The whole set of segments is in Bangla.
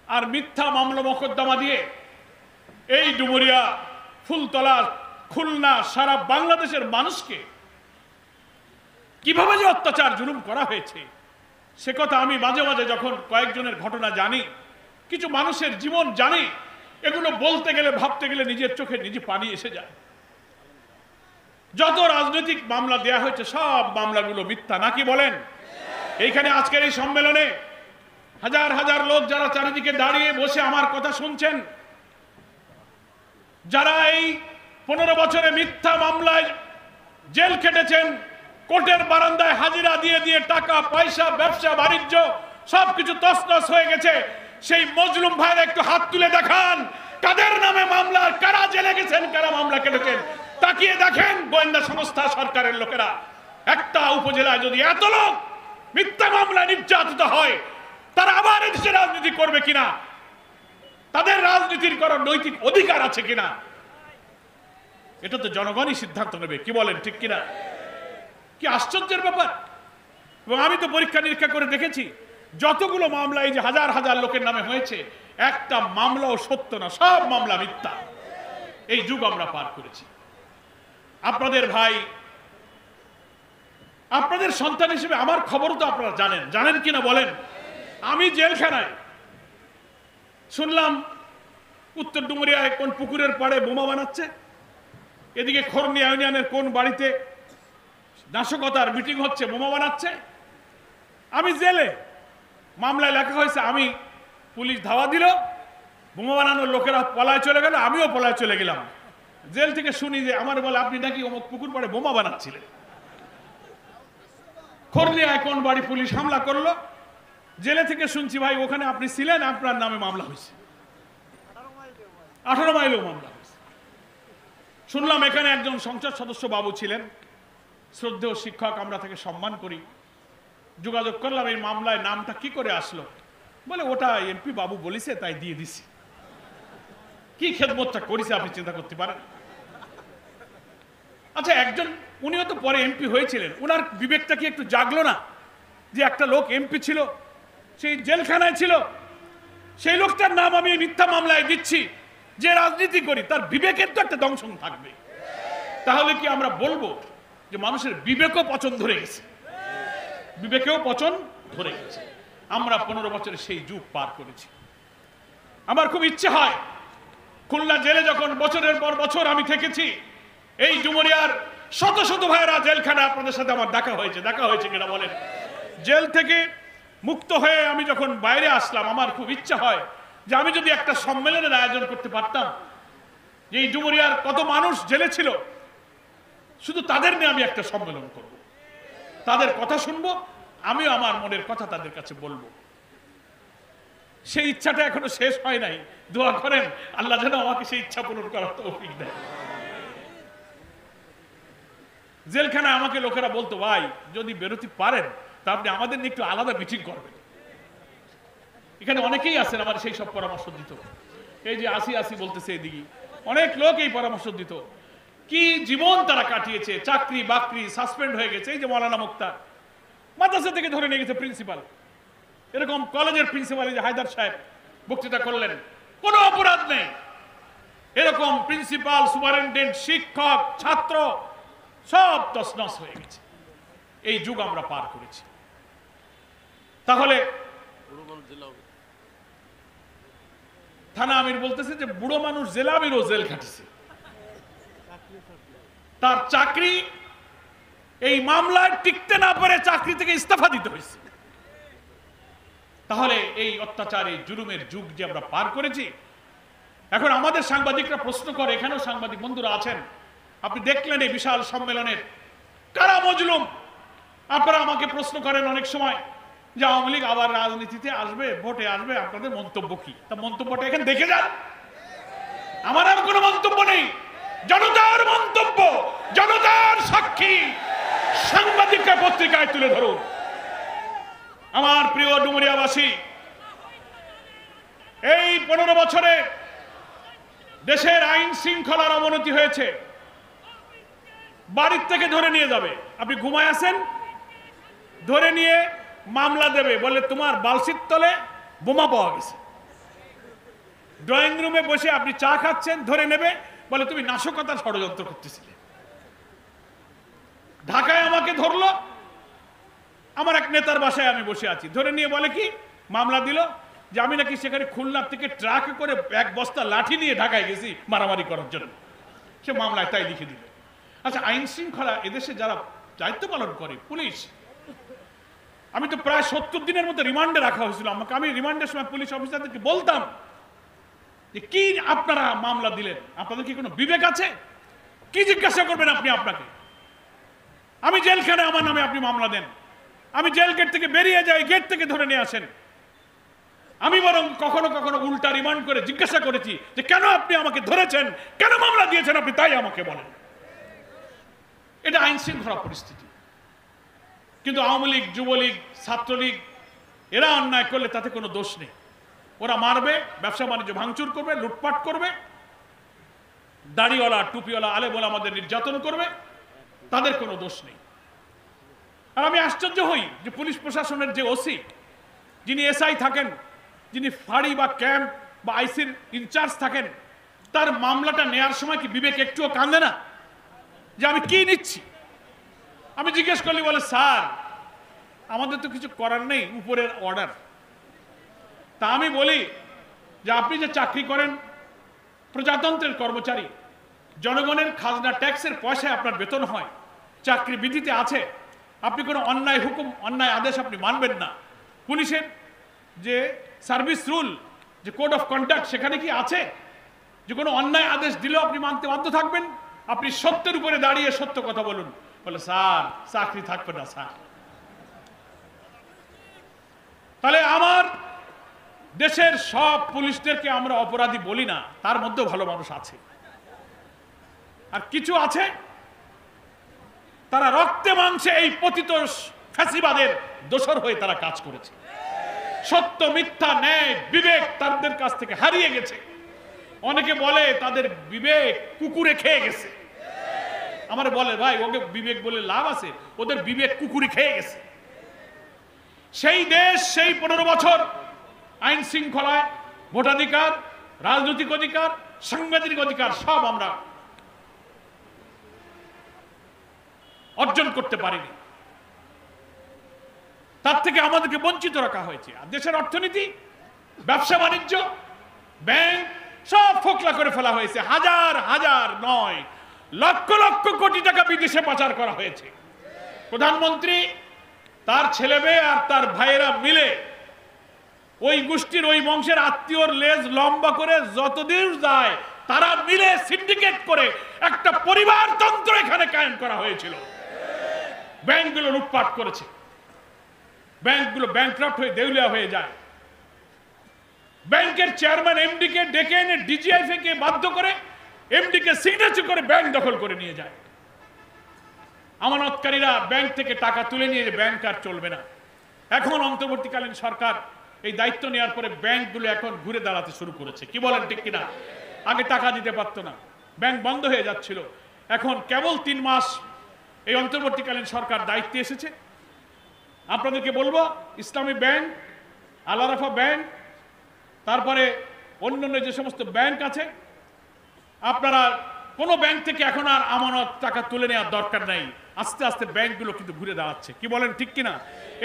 আর মিথ্যা মামলা মোকদ্দমা দিয়ে এই ডুমুরিয়া, ফুলতলা, খুলনা, সারা বাংলাদেশের মানুষকে কিভাবে যে অত্যাচার জুলুম করা হয়েছে সে কথা আমি মাঝে মাঝে যখন কয়েকজনের ঘটনা জানি, কিছু মানুষের জীবন জানি, এগুলো বলতে গেলে ভাবতে গেলে নিজের চোখে নিজে পানি এসে যায়। যত রাজনৈতিক মামলা দেয়া হয়েছে সব মামলাগুলো মিথ্যা, নাকি বলেন? এইখানে আজকের এই সম্মেলনে হাজার হাজার লোক যারা চারিদিকে দাঁড়িয়ে বসে আমার কথা শুনছেন, যারা এই 15 বছরে মিথ্যা মামলায় জেল খেটেছেন, কোর্টের বারান্দায় হাজিরা দিয়ে দিয়ে টাকা পয়সা, ব্যবসা বাণিজ্য সবকিছু তছনছ হয়ে গেছে, সেই মজলুম ভাইরা একটু হাত তুলে দেখান কাদের নামে মামলা, কারা জেলে গেছেন, কারা মামলা কেটেছেন। তাকিয়ে দেখেন গোয়েন্দা সংস্থা, সরকারের লোকেরা। একটা উপজেলায় যদি এত লোক মিথ্যা মামলা নির্যাতিত হয়, তারা আবার এদেশে রাজনীতি করবে কিনা, তাদের রাজনীতির করার নৈতিক অধিকার আছে কিনা, এটা তো জনগণই সিদ্ধান্ত নেবে। কি বলেন, ঠিক কিনা? কি আশ্চর্যের ব্যাপার। এবং আমি তো পরীক্ষা নিরীক্ষা করে দেখেছি, যতগুলো মামলা এই যে হাজার হাজার লোকের নামে হয়েছে, একটা মামলাও সত্য না, সব মামলা মিথ্যা। এই যুগ আমরা পার করেছি। আপনাদের ভাই, আপনাদের সন্তান হিসেবে আমার খবরও তো আপনারা জানেন, জানেন কিনা বলেন? আমি জেলখানায় শুনলাম উত্তর ডুমুরিয়ায় কোন পুকুরের পাড়ে বোমা বানাচ্ছে, এদিকে খরনিয়া ইউনিয়নের কোন বাড়িতে নাশকতার মিটিং হচ্ছে, বোমা বানাচ্ছে। আমি জেলে, মামলায় লেখা হয়েছে আমি, পুলিশ ধাওয়া দিল, বোমা বানানোর লোকেরা পলায় চলে গেল, আমিও পলায় চলে গেলাম। জেল থেকে শুনি যে আমার বলে আপনি নাকি অমুক পুকুর পাড়ে বোমা বানাচ্ছিলেন। খরনিয়ায় কোন বাড়ি পুলিশ হামলা করলো, জেলে থেকে শুনছি ভাই ওখানে আপনি ছিলেন, আপনার নামে মামলা হয়েছে। 18 মাইলেও মামলা হয়েছে। শুনলাম এখানে একজন সংসদ সদস্য বাবু ছিলেন, শ্রদ্ধেয় শিক্ষক, আমরা তাকে সম্মান করি। যোগাযোগ করলাম এই মামলায় নামটা কি করে আসলো, বলে ওটা এমপি বাবু বলেছে তাই দিয়ে দিছি। কি খেদমতটা করেছে আপনি চিন্তা করতে পারেন? আচ্ছা, একজন উনিও তো পরে এমপি হয়েছিলেন, ওনার বিবেকটা কি একটু জাগলো না যে একটা লোক এমপি ছিল, সেই জেলখানায় ছিল, সেই লোকটার নাম আমি মিথ্যা মামলায় দিচ্ছি, যে রাজনীতি করি তার বিবেকের তো একটা দংশন থাকবে। তাহলে কি আমরা বলবো যে মানুষের বিবেকও পচন ধরে গেছে? বিবেকেও পচন ধরে গেছে। আমরা 15 বছরে সেই যুগ পার করেছি। আমার খুব ইচ্ছে হয়, খুলনা জেলে যখন বছরের পর বছর আমি থেকেছি, এই ডুমুরিয়ার শত শত ভাইরা জেলখানা, আপনাদের সাথে আমার দেখা হয়েছে কিনা বলেন? জেল থেকে মুক্ত হয়ে আমি যখন বাইরে আসলাম, আমার খুব ইচ্ছা হয় যে আমি যদি একটা সম্মেলনের আয়োজন করতে পারতাম, যে এই ডুমুরিয়ার কত মানুষ জেলে ছিল, শুধু তাদের নিয়ে আমি একটা সম্মেলন করব, তাদের কথা শুনবো, আমিও আমার মনের কথা তাদের কাছে বলবো। সেই ইচ্ছাটা এখনো শেষ হয় নাই। দোয়া করেন আল্লাহ যেন আমাকে সেই ইচ্ছা পূরণ করার তৌফিক দেয়। জেলখানায় আমাকে লোকেরা বলতো, ভাই যদি বেরোতে পারেন তা আপনি আমাদের নিয়ে একটু আলাদা মিটিং করবেন। এখানে অনেকেই আছেন আমার সেই সব পরামর্শ দিত। এই যে আসি বলতেছে, এদিকে অনেক লোক এই পরামর্শ দিত। কি জীবন তারা কাটিয়েছে, চাকরি বাকরি সাসপেন্ড হয়ে গেছে। এই যে মৌলানা মুক্তার মাদ্রাসা থেকে ধরে নিয়ে গেছে প্রিন্সিপাল, এরকম কলেজের প্রিন্সিপাল এই যে হায়দার সাহেব বক্তৃতা করলেন, কোনো অপরাধ নেই, এরকম প্রিন্সিপাল, সুপারিনটেন্ডেন্ট, শিক্ষক, ছাত্র সব তছনছ হয়ে গেছে। এই যুগ আমরা পার করেছি। তাহলে থানা আমির বলতেছে যে বুড়ো মানুষ জেলা আমিরও জেল খাটিছে, তার চাকরি এই মামলায় টিকতে না পারে চাকরি থেকে ইস্তফা দিতে হয়েছে। তাহলে এই অত্যাচার, এই জুলুমের যুগ যে আমরা পার করেছি। এখন আমাদের সাংবাদিকরা প্রশ্ন করে, এখানেও সাংবাদিক বন্ধুরা আছেন, আপনি দেখলেন এই বিশাল সম্মেলনের কারা মজলুম। আপনারা আমাকে প্রশ্ন করেন অনেক সময় যে আওয়ামী লীগ আবার রাজনীতিতে আসবে, ভোটে আসবে, আপনাদের মন্তব্য কি? তা মন্তব্যটা এখানে দেখে যান, আমার আর কোনো মন্তব্য নেই। জনতার মন্তব্য, জনতার সাক্ষী সাংবাদিকরা পত্রিকায় তুলে ধরুন। আমার প্রিয় ডুমুরিয়াবাসী, এই 15 বছরে দেশের আইন শৃঙ্খলার অবনতি হয়েছে। বাড়ির থেকে ধরে নিয়ে যাবে, আপনি ঘুমায় আছেন, ধরে নিয়ে মামলা দেবে, বলে তোমার বালসির তলে বোমা পাওয়া গেছে। ড্রয়িং রুমে বসে আপনি চা খাচ্ছেন, ধরে নেবে, বলে তুমি নাশকতার ষড়যন্ত্র করতেছিলে। ঢাকায় আমাকে ধরলো, আমার এক নেতার বাসায় আমি বসে আছি, ধরে নিয়ে বলে কি মামলা দিল যে আমি নাকি সেখানে খুলনা থেকে ট্রাকে করে এক বস্তা লাঠি নিয়ে ঢাকায় গেছি মারামারি করার জন্য। সে মামলায় তাই লিখে দিল। আচ্ছা, আইন শৃঙ্খলা এদেশে যারা দায়িত্ব পালন করে, পুলিশ, আমি তো প্রায় 70 দিনের মতো রিমান্ডে রাখা হয়েছিল আমাকে। আমি রিমান্ডের সময় পুলিশ অফিসারদেরকে বলতাম যে কি আপনারা মামলা দিলেন, আপনাদের কি কোনো বিবেক আছে? কি জিজ্ঞাসা করবেন আপনি আপনাকে? আমি জেলখানে আমার নামে আপনি মামলা দেন, আমি জেল গেট থেকে বেরিয়ে যাই, গেট থেকে ধরে নিয়ে আসেন। আমি বরং কখনো কখনো উল্টা রিমান্ড করে জিজ্ঞাসা করেছি যে কেন আপনি আমাকে ধরেছেন, কেন মামলা দিয়েছেন আপনি, তাই আমাকে বলেন। এটা আইন শৃঙ্খলা পরিস্থিতি। কিন্তু আওয়ামী লীগ, যুবলীগ, ছাত্রলীগ এরা অন্যায় করলে তাতে কোনো দোষ নেই। ওরা মারবে, ব্যবসা বাণিজ্য ভাঙচুর করবে, লুটপাট করবে, দাড়িওয়ালা টুপিওয়ালা আলেমওয়ালা আমাদের নির্যাতন করবে, তাদের কোনো দোষ নেই। আর আমি আশ্চর্য হই যে পুলিশ প্রশাসনের যে ওসি, যিনি এসআই থাকেন, যিনি ফাঁড়ি বা ক্যাম্প বা আইসির ইনচার্জ থাকেন, তার মামলাটা নেয়ার সময় কি বিবেক একটুও কাঁদে না যে আমি কি নিচ্ছি? আমি জিজ্ঞেস করলি, বলে স্যার আমাদের তো কিছু করার নেই, উপরের অর্ডার। তা আমি বলি যে আপনি যে চাকরি করেন, প্রজাতন্ত্রের কর্মচারী, জনগণের খাজনা ট্যাক্সের পয়সায় আপনার বেতন হয়, চাকরি বিধিতে আছে, আপনি কোনো অন্যায় হুকুম, অন্যায় আদেশ আপনি মানবেন না। পুলিশের যে সার্ভিস রুল, যে কোড অফ কন্ডাক্ট, সেখানে কি আছে যে কোনো অন্যায় আদেশ দিলেও আপনি মানতে বাধ্য থাকবেন? আপনি সত্যের উপরে দাঁড়িয়ে সত্য কথা বলুন। বলে স্যার চাকরি থাকবে না স্যার। তাহলে আমার দেশের সব পুলিশদেরকে আমরা অপরাধী বলি না, তার মধ্যেও ভালো মানুষ আছে। আর কিছু আছে তারা রক্তে মাংসে এই পতিত ফ্যাসিবাদের দোসর হয়ে তারা কাজ করেছে। সত্য, মিথ্যা, ন্যায়, বিবেক তাদের কাছ থেকে হারিয়ে গেছে। অনেকে বলে তাদের বিবেক কুকুরে খেয়ে গেছে। আমার বলে ভাই ওকে বিবেক বলে লাভ আছে, ওদের বিবেক কুকুরে খেয়ে গেছে। সেই দেশ, সেই 15 বছর আইন শৃঙ্খলায়, ভোটাধিকার, রাজনৈতিক অধিকার, সাংবিধানিক অধিকার সব আমরা অর্জন করতে পারিনি। তার থেকে আমাদেরকে বঞ্চিত রাখা হয়েছে। আর দেশের অর্থনীতি, ব্যবসা বাণিজ্য, ব্যাংক সব ফোকলা করে ফেলা হয়েছে। হাজার হাজার নয়, লক্ষ লক্ষ কোটি টাকা বিদেশে পাচার করা হয়েছে। প্রধানমন্ত্রী, তার ছেলে মেয়ে আর তার ভাইয়েরা মিলে ওই গোষ্ঠীর, ওই বংশের আত্মীয়র লেজ লম্বা করে যতদিন যায় তারা মিলে সিন্ডিকেট করে একটা পরিবারতন্ত্র এখানে কায়েম করা হয়েছিল। ব্যাংকগুলো লুটপাট করেছে, ব্যাংকগুলো ব্যাংকরাপ্ট হয়ে দেউলিয়া হয়ে যায়। ব্যাংকের চেয়ারম্যান এমডি কে ডেকে এনে ডিজিএফএ কে বাধ্য করে এমডি কে সিগনেচার করে ব্যাংক দখল করে নিয়ে যায়। আমানতকারীরা ব্যাংক থেকে টাকা তুলে নিয়ে ব্যাংক আর চলবে না। এখন অন্তর্বর্তীকালীন সরকার এই দায়িত্ব নেওয়ার পরে ব্যাংকগুলো এখন ঘুরে দাঁড়াতে শুরু করেছে। কি বলেন ঠিক কিনা? আগে টাকা দিতে পারতো না, ব্যাংক বন্ধ হয়ে যাচ্ছিল। এখন কেবল 3 মাস এই অন্তর্বর্তীকালীন সরকার দায়িত্বে এসেছে। আপনাদেরকে বলবো, ইসলামী ব্যাংক, আল আরাফা ব্যাংক, তারপরে অন্যান্য যে সমস্ত ব্যাংক আছে, আপনারা কোনো ব্যাংক থেকে এখন আর আমানত টাকা তুলে নেওয়ার দরকার নাই। আস্তে আস্তে ব্যাংকগুলো কিন্তু ঘুরে দাঁড়াচ্ছে। কি বলেন ঠিক কিনা?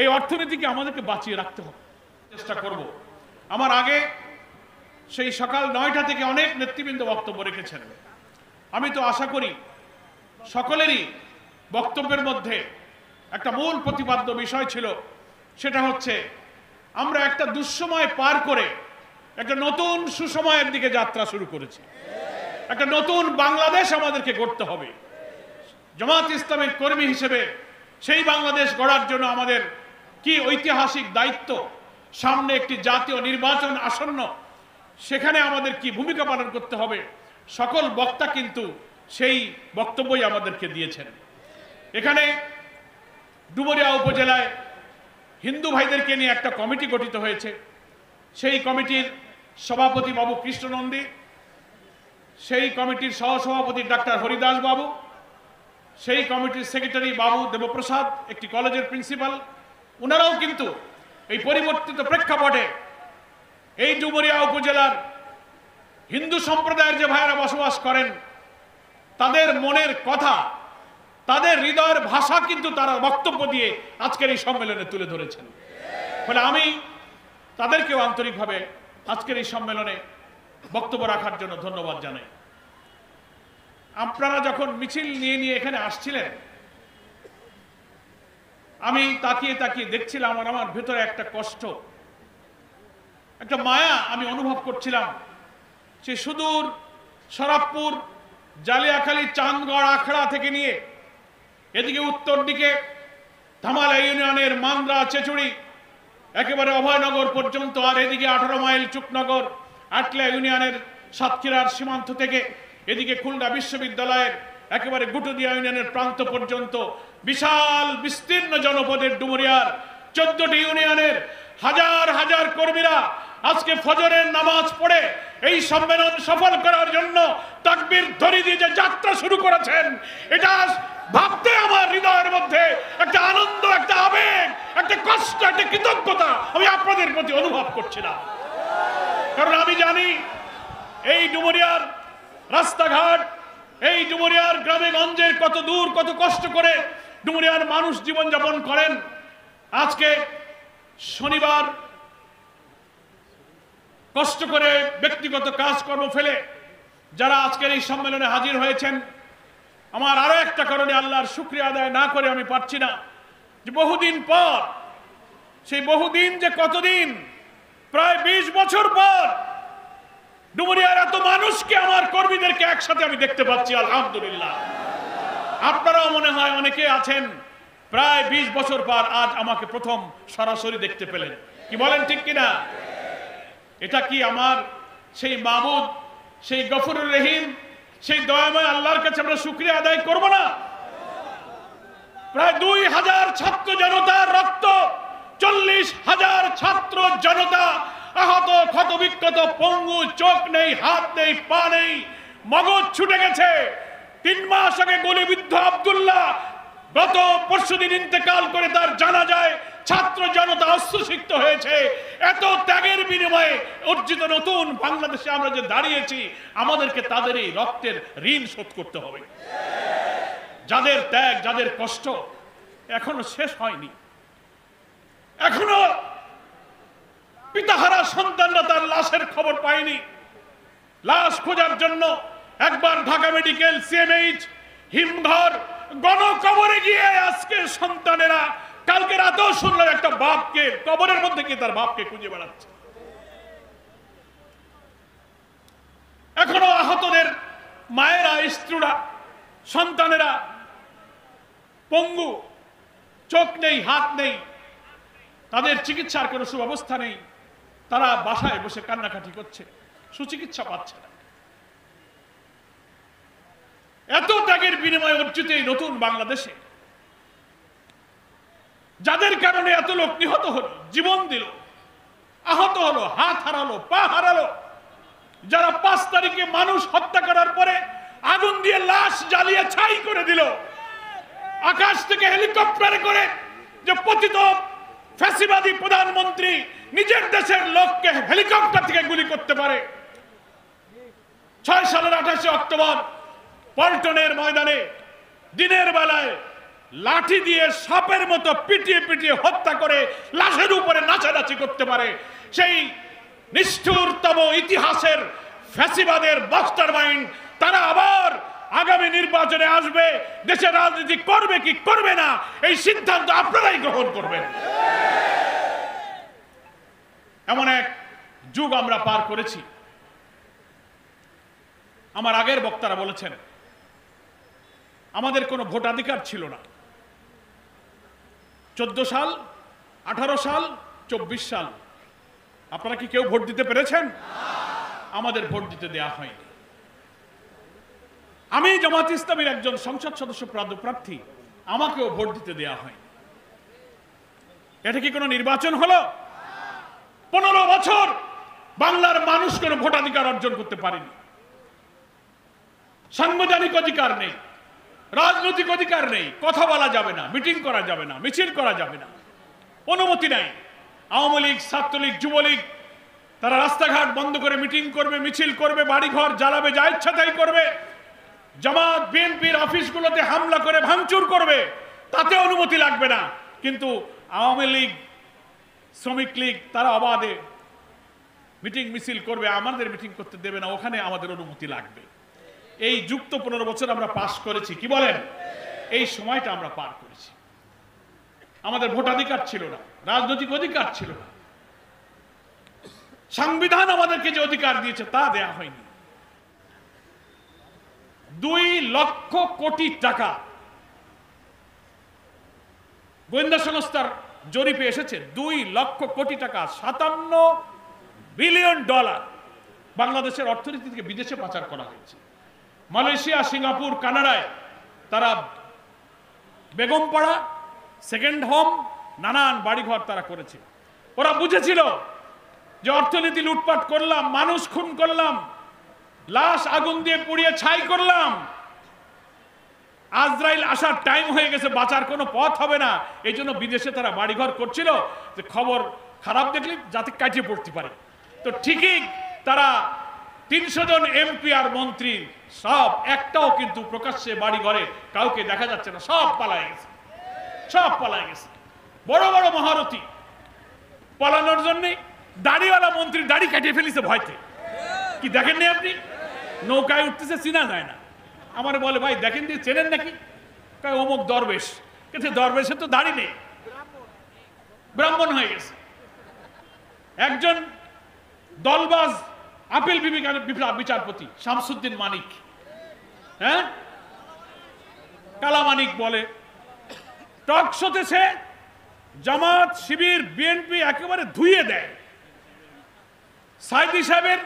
এই অর্থনীতিকে আমাদেরকে বাঁচিয়ে রাখতে হবে, চেষ্টা করব। আমার আগে সেই সকাল 9টা থেকে অনেক নেতৃবৃন্দ বক্তব্য রেখেছেন। আমি তো আশা করি সকলেরই বক্তব্যের মধ্যে একটা মূল প্রতিপাদ্য বিষয় ছিল, সেটা হচ্ছে আমরা একটা দুঃসময় পার করে একটা নতুন সুসময়ের দিকে যাত্রা শুরু করেছি। একটা নতুন বাংলাদেশ আমাদেরকে গড়তে হবে। জামাত ইসলামের কর্মী হিসেবে সেই বাংলাদেশ গড়ার জন্য আমাদের কি ঐতিহাসিক দায়িত্ব, সামনে একটি জাতীয় নির্বাচন আসন্ন, সেখানে আমাদের কি ভূমিকা পালন করতে হবে, সকল বক্তা কিন্তু সেই বক্তব্যই আমাদেরকে দিয়েছেন। এখানে ডুমুরিয়া উপজেলায় হিন্দু ভাইদেরকে নিয়ে একটা কমিটি গঠিত হয়েছে। সেই কমিটির সভাপতি বাবু কৃষ্ণ নন্দী, সেই কমিটির সহসভাপতি ডাক্তার হরিদাস বাবু, সেই কমিটির সেক্রেটারি বাবু দেবপ্রসাদ, একটি কলেজের প্রিন্সিপাল, ওনারাও কিন্তু এই পরিবর্তিত প্রেক্ষাপটে এই ডুমুরিয়া উপজেলার হিন্দু সম্প্রদায়ের যে ভাইয়েরা বসবাস করেন তাদের মনের কথা, তাদের হৃদয়ের ভাষা কিন্তু তারা বক্তব্য দিয়ে আজকের এই সম্মেলনে তুলে ধরেছেন। ফলে আমি তাদেরকেও আন্তরিকভাবে আজকের এই সম্মেলনে বক্তব্য রাখার জন্য ধন্যবাদ জানাই। আপনারা যখন মিছিল নিয়ে নিয়ে এখানে আসছিলেন, আমি তাকিয়ে তাকিয়ে দেখছিলাম আর আমার ভেতরে একটা কষ্ট, একটা মায়া আমি অনুভব করছিলাম। সে সুদূর শরাবপুর, জালিয়াখালী, চাঁদগড়, আখড়া থেকে নিয়ে এদিকে উত্তর দিকে ধামালা ইউনিয়নের মান্দ্রা, চেচুড়ি, একেবারে অভয়নগর পর্যন্ত, আর এদিকে 18 মাইল চুকনগর, আটলা ইউনিয়নের সাতক্ষীরার সীমান্ত থেকে এদিকে খুলনা বিশ্ববিদ্যালয়ের একেবারে গুটুদিয়া ইউনিয়নের প্রান্ত পর্যন্ত বিশাল বিস্তীর্ণ জনপদের ডুমুরিয়ার 14টি ইউনিয়নের হাজার হাজার কর্মীরা আজকে ফজরের নামাজ পড়ে এই সম্মেলন সফল করার জন্য তাকবীর ধ্বনি দিয়ে যে যাত্রা শুরু করেছেন, এটা ভাবতে আমার হৃদয়ের মধ্যে একটা আনন্দ, একটা আবেগ, একটা কষ্ট, একটা কৃতজ্ঞতা আমি আপনাদের প্রতি অনুভব করছিলাম। কারণ আমি জানি এই ডুমুরিয়ার রাস্তাঘাট, এই ডুমুরিয়ার গ্রামে গঞ্জের কত দূর, কত কষ্ট করে ডুমুরিয়ার মানুষ জীবনযাপন করেন। আজকে শনিবার কষ্ট করে ব্যক্তিগত কাজকর্ম ফেলে যারা আজকের এই সম্মেলনে হাজির হয়েছেন, আমার আরো একটা কারণে আল্লাহর শুকরিয়া আদায় না করে আমি পারছি না যে বহুদিন পর, সেই বহুদিন যে কতদিন, প্রায় 20 বছর পর ডুমুরিয়ার এত মানুষকে, আমার কর্মীদেরকে একসাথে আমি দেখতে পাচ্ছি, আলহামদুলিল্লাহ। আপনারাও মনে হয় অনেকে আছেন প্রায় 20 বছর পর আজ আমাকে প্রথম সরাসরি দেখতে পেলেন। কি বলেন, ঠিক কিনা? এটা কি আমার সেই মাবুদ, সেই গফুরুর রহিম, সেই দয়াময় আল্লাহর কাছে আমরা শুকরিয়া আদায় করব না? প্রায় 2000 ছাত্র জনতার রক্ত, 40,000 ছাত্র জনতা আহত, ক্ষতবিক্ষত, পঙ্গু, চোখ নেই, হাত নেই, পা নেই, মগজ ছুটে গেছে। 3 মাস আগে গুলিবিদ্ধ আব্দুল্লাহ গত পরশুদিন ইন্তেকাল করে, তার জানাজায় ছাত্র জনতা অশ্রুসিক্ত হয়েছে। এত ত্যাগের বিনিময়ে অর্জিত নতুন বাংলাদেশে আমরা যে দাঁড়িয়েছি, আমাদেরকে তাদের এই রক্তের ঋণ শোধ করতে হবে। যাদের ত্যাগ, যাদের কষ্ট এখনো শেষ হয়নি, এখনো পিতাহারা সন্তানরা তার লাশের খবর পায়নি। লাশ খোঁজার জন্য একবার ঢাকা মেডিকেল, সিএমএইচ, হিমঘর, গণকবরে গিয়ে আজকে সন্তানেরা, কালকে রাতেও শুনলাম একটা বাপকে কবরের মধ্যে গিয়ে তার বাপকে খুঁজে বেড়াচ্ছে। এখনো আহতদের মায়েরা, স্ত্রীরা, সন্তানেরা পঙ্গু, চোখ নেই, হাত নেই, তাদের চিকিৎসার কোনো সুব্যবস্থা নেই। তারা বাসায় বসে কান্নাকাটি করছে, সুচিকিৎসা পাচ্ছে না। এত ত্যাগের বিনিময়ে অর্জিত এই নতুন বাংলাদেশে যাদের কারণে এত লোক নিহত হলো, জীবন দিল, আহত হলো, হাত হারালো, পা হারালো, যারা 5 তারিখে মানুষ হত্যা করার পরে আগুন দিয়ে লাশ জ্বালিয়ে ছাই করে দিল, আকাশ থেকে হেলিকপ্টারে করে যে পতিত ফ্যাসিবাদী প্রধানমন্ত্রী নিজের দেশের লোককে হেলিকপ্টার থেকে গুলি করতে পারে। 6 সালের 28 অক্টোবর পল্টনের ময়দানে দিনের বেলায় লাঠি দিয়ে সাপের মতো পিটিয়ে পিটিয়ে হত্যা করে লাশের উপরে নাচানাচি করতে পারে, সেই নিষ্ঠুরতম ইতিহাসের ফ্যাসিবাদের মাস্টারমাইন্ড তারা আবার আগামী নির্বাচনে আসবে, দেশের রাজনীতি করবে কি করবে না এই সিদ্ধান্ত আপনারাই গ্রহণ করবেন। এমন এক যুগ আমরা পার করেছি। আমার আগের বক্তারা বলেছেন আমাদের কোনো ভোটাধিকার ছিল না। 14 সাল, 18 সাল, 24 সাল আপনারা কি কেউ ভোট দিতে পেরেছেন? আমাদের ভোট দিতে দেয়া হয়নি। আমি জামাত ইসলামীর একজন সংসদ সদস্য প্রার্থী, আমাকেও ভোট দিতে দেয়া হয়নি। এটা কি কোনো নির্বাচন হলো? 15 বছর বাংলার মানুষ কোনো ভোটাধিকার অর্জন করতে পারেনি। সাংবিধানিক অধিকার নেই, রাজনৈতিক অধিকার নেই, কথা বলা যাবে না, মিটিং করা যাবে না, মিছিল করা যাবে না, অনুমতি নাই। আওয়ামী লীগ, ছাত্রলীগ, যুবলীগ তারা রাস্তাঘাট বন্ধ করে মিটিং করবে, মিছিল করবে, বাড়িঘর জ্বালাবে, যা ইচ্ছা তাই করবে, জামাত বিএনপির অফিসগুলোতে হামলা করে ভাঙচুর করবে, তাতে অনুমতি লাগবে না। কিন্তু আওয়ামী লীগ, শ্রমিক লীগ তারা অবাধে মিটিং মিছিল করবে, আমাদের মিটিং করতে দেবে না, ওখানে আমাদের অনুমতি লাগবে। এই যুক্ত 15 বছর আমরা পাস করেছি, কি বলেন? এই সময়টা আমরা পার করেছি। আমাদের ভোটাধিকার ছিল না, রাজনৈতিক অধিকার ছিল না, সংবিধান আমাদেরকে যে অধিকার দিয়েছে তা দেয়া হয়নি। 2 লক্ষ কোটি টাকা গোয়েন্দা সংস্থার জরিপে এসেছে, 2 লক্ষ কোটি টাকা, $57 বিলিয়ন বাংলাদেশের অর্থনীতি থেকে বিদেশে পাচার করা হয়েছে। মালয়েশিয়া, সিঙ্গাপুর, কানাডায় তারা বেগমপাড়া, সেকেন্ড হোম, নানান বাড়িঘর তারা করেছে। ওরা বুঝেছিল যে অর্থনীতি লুটপাট করলাম, মানুষ খুন করলাম, লাশ আগুন দিয়ে পুড়িয়ে ছাই করলাম, আজরাইল আসার টাইম হয়ে গেছে, বাঁচার কোনো পথ হবে না। এই জন্য বিদেশে তারা বাড়িঘর করছিল যে খবর খারাপ দেখলে যাতে কাটিয়ে পড়তে পারে। তো ঠিকই তারা 300 জন এমপি আর মন্ত্রী সব একটাও কিন্তু প্রকাশ্যে বাড়ি ঘরে কাউকে দেখা যাচ্ছে না, সব পালায় গেছে, সব পালায় গেছে। বড় বড় মহারথী পালানোর জন্য দাড়িওয়ালা মন্ত্রী দাড়ি কাটিয়ে ফেলিছে ভয়তে। কি দেখেননি আপনি? নৌকায় উঠতেছে, চিনা যায় না। আমার বলে, ভাই দেখেন দিয়ে চেনেন নাকি? কয় অমুক দরবেশ। কিন্তু দরবেশের তো দাড়ি নেই, ব্রাহ্মণ হয়ে গেছে। একজন দলবাজ আপিল বিচারপতি শামসুদ্দিন মানিক, হ্যাঁ কালা মানিক বলে, টক শোতে সে জামাত, শিবির, বিএনপি একেবারে ধুইয়ে দেয়। সাইদি সাহেবের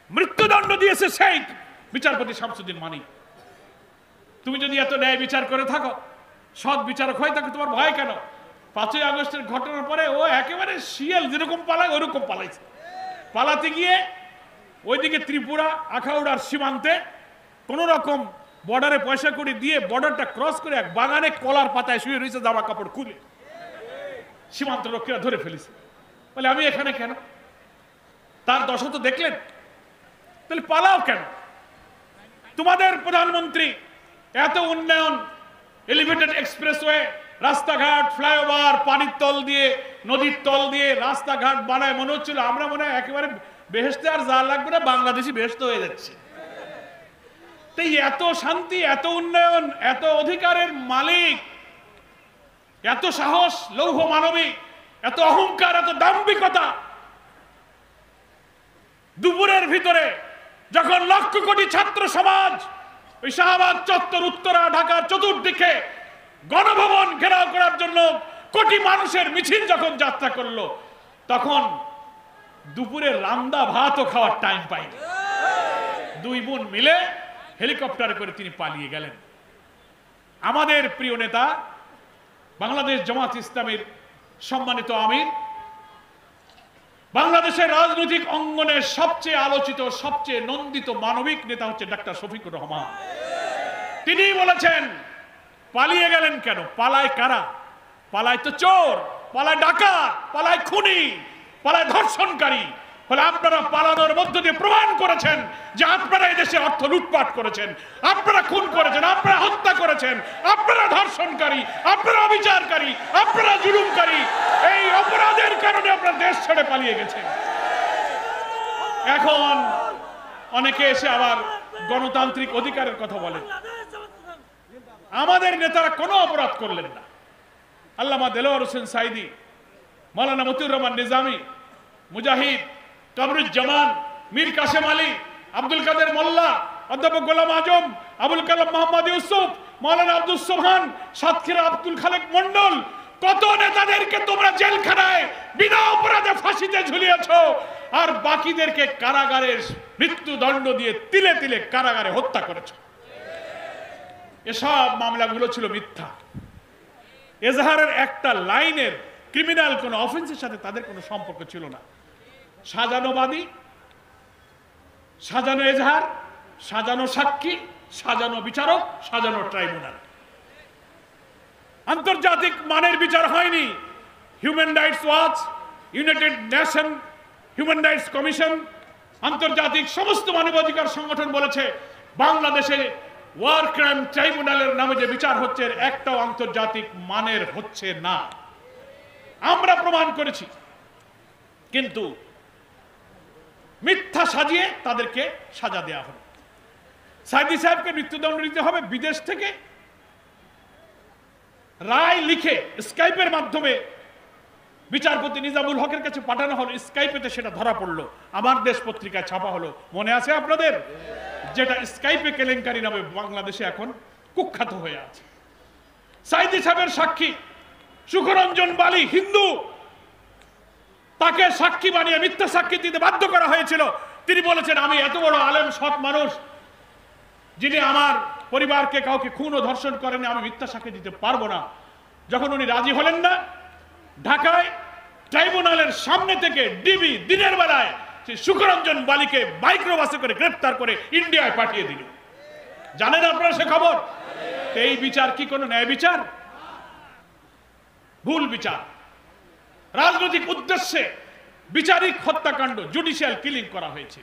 মৃত্যুদণ্ড দিয়েছে সেই বিচারপতি শামসুদ্দিন মানিক। তুমি যদি এত ন্যায় বিচার করে থাকো, সৎ বিচারক হয়ে থাকো, তোমার ভয় কেন? 5ই আগস্টের ঘটনার পরে ও একেবারে শিয়াল যেরকম পালায় ওইরকম পালাইছে। পালাতে গিয়ে ওইদিকে ত্রিপুরা আখাউড়ার সীমান্তে কোন রকম বর্ডারে পয়সা করে দিয়ে বর্ডারটা ক্রস করে এক বাগানে কলার পাতায় শুয়ে রয়েছে, জামা কাপড় খুলে। সীমান্ত রক্ষীরা ধরে ফেলেছে। বলে আমি এখানে কেন? তার দশা তো দেখলেন, তাহলে পালাও কেন? তোমাদের প্রধানমন্ত্রী এত উন্নয়ন, এলিভেটেড এক্সপ্রেসওয়ে, রাস্তাঘাট, ফ্লাইওভার, পানির তল দিয়ে, নদীর তল দিয়ে রাস্তাঘাট বানায়, মনে হচ্ছিল আমরা মনে হয় একেবারে বেহেশতে আর যা লাগবে না, বাংলাদেশি বেহেশত হয়ে যাচ্ছে। তাই এত শান্তি, এত উন্নয়ন, এত অধিকারের মালিক, এত সাহস, লৌহ মানবিক, এত অহংকার, এত দাম্ভিকতা, দুপুরের ভিতরে যখন লক্ষ কোটি ছাত্র সমাজ ওই শাহবাগ চত্বর, উত্তরা, ঢাকার চতুর্দিকে গণভবন ঘেরাও করার জন্য কোটি মানুষের মিছিল যখন যাত্রা করলো, তখন দুপুরে রান্দা ভাতও খাওয়ার টাইম পাইনি। 2 বোন মিলে হেলিকপ্টারে করে তিনি পালিয়ে গেলেন। আমাদের প্রিয় নেতা, বাংলাদেশ জামাত ইসলামীর সম্মানিত আমির, বাংলাদেশের রাজনৈতিক অঙ্গনের সবচেয়ে আলোচিত, সবচেয়ে নন্দিত মানবিক নেতা হচ্ছে ডাক্তার শফিকুর রহমান। তিনি বলেছেন, পালিয়ে গেলেন কেন? পালায় কারা? পালায় তো চোর, পালায় ডাকাত, পালায় খুনি, পালায় ধর্ষণকারী। ফলে আপনারা পালানোর মধ্য দিয়ে প্রমাণ করেছেন যে আপনারা এই দেশে অর্থ লুটপাট করেছেন, আপনারা খুন করেছেন, আপনারা হত্যা করেছেন, আপনারা ধর্ষণকারী, আপনারা অবিচারকারী, আপনারা জুলুমকারী। এই অপরাধের কারণে আপনারা দেশ ছেড়ে পালিয়ে গেছেন। এখন অনেকে এসে আবার গণতান্ত্রিক অধিকারের কথা বলেন। আমাদের নেতারা কোনো অপরাধ করলেন না। আল্লামা দেলোয়ার হোসেন সাইদি, মাওলানা মতিউর রহমান নিজামী, মুজাহিদ, কামরুজ্জামান, মীর কাসেম আলী, আব্দুল কাদের মোল্লা, অধ্যাপক গোলাম আজম, আবুল কালাম মোহাম্মদ ইউসুফ, মাওলানা আব্দুল সোবহান, সাতক্ষীরা আব্দুল খালেক মন্ডল, কত নেতাদেরকে তোমরা জেলখানায় বিনা অপরাধে ফাঁসিতে ঝুলিয়েছো, আর বাকিদেরকে কারাগারের মৃত্যুদণ্ড দিয়ে তিলে তিলে কারাগারে হত্যা করেছো। এসব মামলাগুলো ছিল মিথ্যা। এজাহারের একটা লাইনের ক্রিমিনাল কোন অফেন্সের সাথে তাদের কোনো সম্পর্ক ছিল না। সাজানো বাদী, সাজানো এজাহার, সাজানো সাক্ষী, সাজানো বিচারক, সাজানো ট্রাইব্যুনাল। আন্তর্জাতিক মানের বিচার হয়নি। Human rights watch, United nation human rights commission, আন্তর্জাতিক সমস্ত মানবাধিকার সংগঠন বলেছে বাংলাদেশে ওয়ার ক্রাইম ট্রাইব্যুনালের নামে যে বিচার হচ্ছে একটাও আন্তর্জাতিক মানের হচ্ছে না। আমরা প্রমাণ করেছি, কিন্তু মিথ্যা সাজিয়ে তাদেরকে সাজা দেওয়া হবে। সাইদি সাহেবকে মৃত্যুদণ্ড দিতে হবে, বিদেশ থেকে রায় লিখে স্কাইপের মাধ্যমে বিচারপতি নিজামুল হকের কাছে পাঠানো হলো, স্কাইপেতে সেটা ধরা পড়লো, আমার দেশ পত্রিকায় ছাপা হলো, মনে আছে আপনাদের? যেটা স্কাইপে কেলেঙ্কারি নামে বাংলাদেশে এখন কুখ্যাত হয়ে আছে। সাইদি সাহেবের সাক্ষী সুখরঞ্জন বালি হিন্দু, তাকে সাক্ষী বানিয়ে মিথ্যা সাক্ষী দিতে বাধ্য করা হয়েছিল। তিনি বলেছেন আমি এত বড় আলেম সৎ মানুষ, যিনি আমার পরিবারকে কাউকে খুন ও ধর্ষণ করেনি, আমি মিথ্যা সাক্ষী দিতে পারবো না। যখন উনি রাজি হলেন না, ঢাকায় ট্রাইব্যুনালের সামনে থেকে ডিবি দিনের বেলায় সেই সুখরঞ্জন বালিকে মাইক্রোবাসে করে গ্রেফতার করে ইন্ডিয়ায় পাঠিয়ে দিল। জানেন আপনারা সে খবর? এই বিচার কি কোনো ন্যায় বিচার? ভুল বিচার। রাজনৈতিক উদ্দেশ্যে বিচারিক হত্যাকাণ্ড, জুডিশিয়াল কিলিং করা হয়েছে।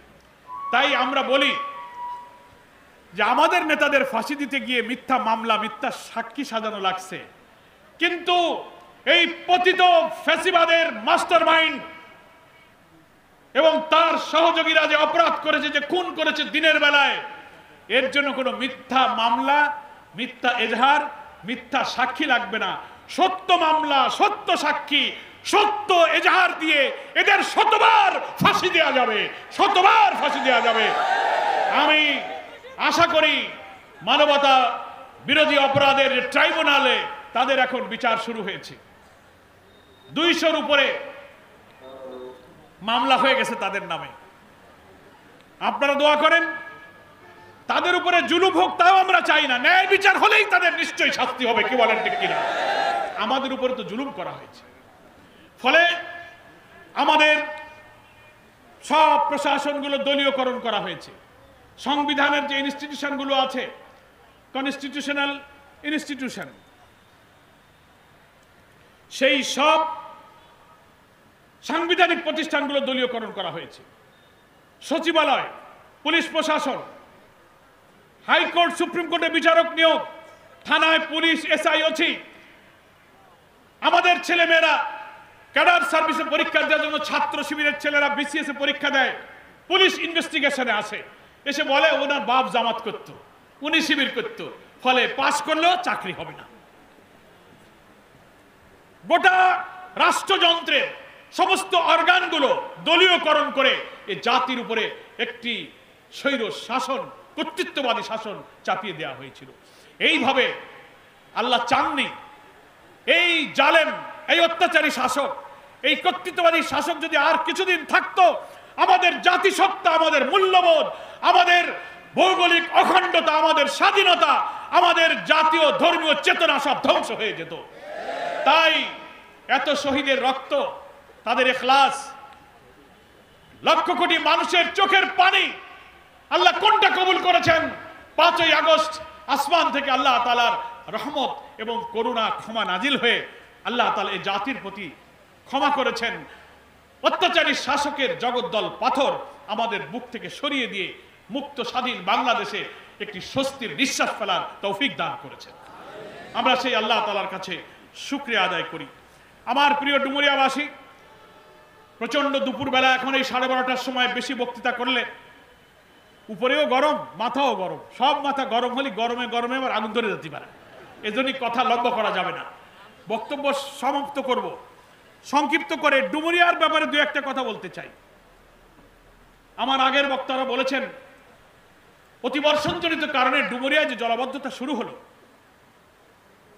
তাই আমরা বলি যে আমাদের নেতাদের ফাঁসি দিতে গিয়ে মিথ্যা মামলা, মিথ্যা সাক্ষী সাজানো লাগছে, কিন্তু এই পতিত ফ্যাসিবাদের মাস্টারমাইন্ড এবং তার সহযোগীরা যে অপরাধ করেছে, যে খুন করেছে দিনের বেলায়, এর জন্য কোনো মিথ্যা মামলা, মিথ্যা এজাহার, মিথ্যা সাক্ষী লাগবে না। সত্য মামলা, সত্য সাক্ষী, সত্য এজাহার দিয়ে এদের শতবার ফাঁসি দেওয়া যাবে, শতবার ফাঁসি দেওয়া যাবে। আমি আশা করি মানবতা বিরোধী অপরাধের ট্রাইব্যুনালে তাদের এখন বিচার শুরু হয়েছে। 200-র উপরে মামলা হয়ে গেছে তাদের নামে। আপনারা দোয়া করেন তাদের উপরে জুলুম হোক, তাও আমরা চাই না। ন্যায় বিচার হলেই তাদের নিশ্চয়ই শাস্তি হবে। কি বলেন ঠিক কিনা? আমাদের উপরে তো জুলুম করা হয়েছে। ফলে আমাদের সব প্রশাসনগুলো দলীয়করণ করা হয়েছে। সংবিধানের যে ইনস্টিটিউশনগুলো আছে, কনস্টিটিউশনাল ইনস্টিটিউশন, সেই সব সাংবিধানিক প্রতিষ্ঠানগুলো দলীয়করণ করা হয়েছে। সচিবালয়, পুলিশ প্রশাসন, হাইকোর্ট, সুপ্রিম কোর্টে বিচারক নিয়োগ, থানায় পুলিশ, এসআইওসি, আমাদের ছেলেমেয়েরা ক্যাডার সার্ভিসে পরীক্ষা দেওয়ার জন্য ছাত্র শিবিরের ছেলেরা বিসিএস এ পরীক্ষা দেয়, পুলিশ ইনভেস্টিগেশনে আসে, এসে বলে ওনার বাপ জামাত করতো, উনি শিবির করতো, ফলে পাশ করলেও চাকরি হবে না। গোটা রাষ্ট্রযন্ত্রের সমস্ত অর্গানগুলো দলীয়করণ করে এই জাতির উপরে একটি স্বৈর শাসন, কর্তৃত্ববাদী শাসন চাপিয়ে দেওয়া হয়েছিল। এইভাবে আল্লাহ চাননি এই জালেম, এই অত্যাচারী শাসক, এই কর্তৃত্ববাদী শাসক যদি আর কিছুদিন থাকতো, আমাদের জাতিসত্তা, আমাদের মূল্যবোধ, আমাদের ভৌগোলিক অখণ্ডতা, আমাদের স্বাধীনতা, আমাদের জাতীয় ধর্মীয় চেতনা সব ধ্বংস হয়ে যেত। তাই এত শহীদের রক্ত, তাদের ইখলাস, লক্ষ কোটি মানুষের চোখের পানি, আল্লাহ কোনটা কবুল করেছেন? 5ই আগস্ট আসমান থেকে আল্লাহ তাআলার রহমত এবং করুণা, ক্ষমা নাজিল হয়ে আল্লাহ তাআলা এই জাতির প্রতি ক্ষমা করেছেন। অত্যাচারী শাসকের জগদ্দল পাথর আমাদের বুক থেকে সরিয়ে দিয়ে মুক্ত স্বাধীন বাংলাদেশে একটি স্বস্তির নিঃশ্বাস ফেলার তৌফিক দান করেছেন। আমরা সেই আল্লাহ তাআলার কাছে শুকরিয়া আদায় করি। আমার প্রিয় ডুমুরিয়াবাসী, প্রচন্ড দুপুরবেলা, এখন এই 12:30টার সময় বেশি বক্তৃতা করলে উপরেও গরম, মাথাও গরম, সব মাথা গরম হলে গরমে গরমে আবার আগুন ধরে যেতে পারে। এজন্যই কথা লম্বা করা যাবে না, বক্তব্য সমাপ্ত করব। সংক্ষিপ্ত করে ডুমুরিয়ার ব্যাপারে 2-1টা কথা বলতে চাই। আমার আগের বক্তারা বলেছেন অতিবর্ষণজনিত কারণে ডুমুরিয়ায় যে জলাবদ্ধতা শুরু হলো,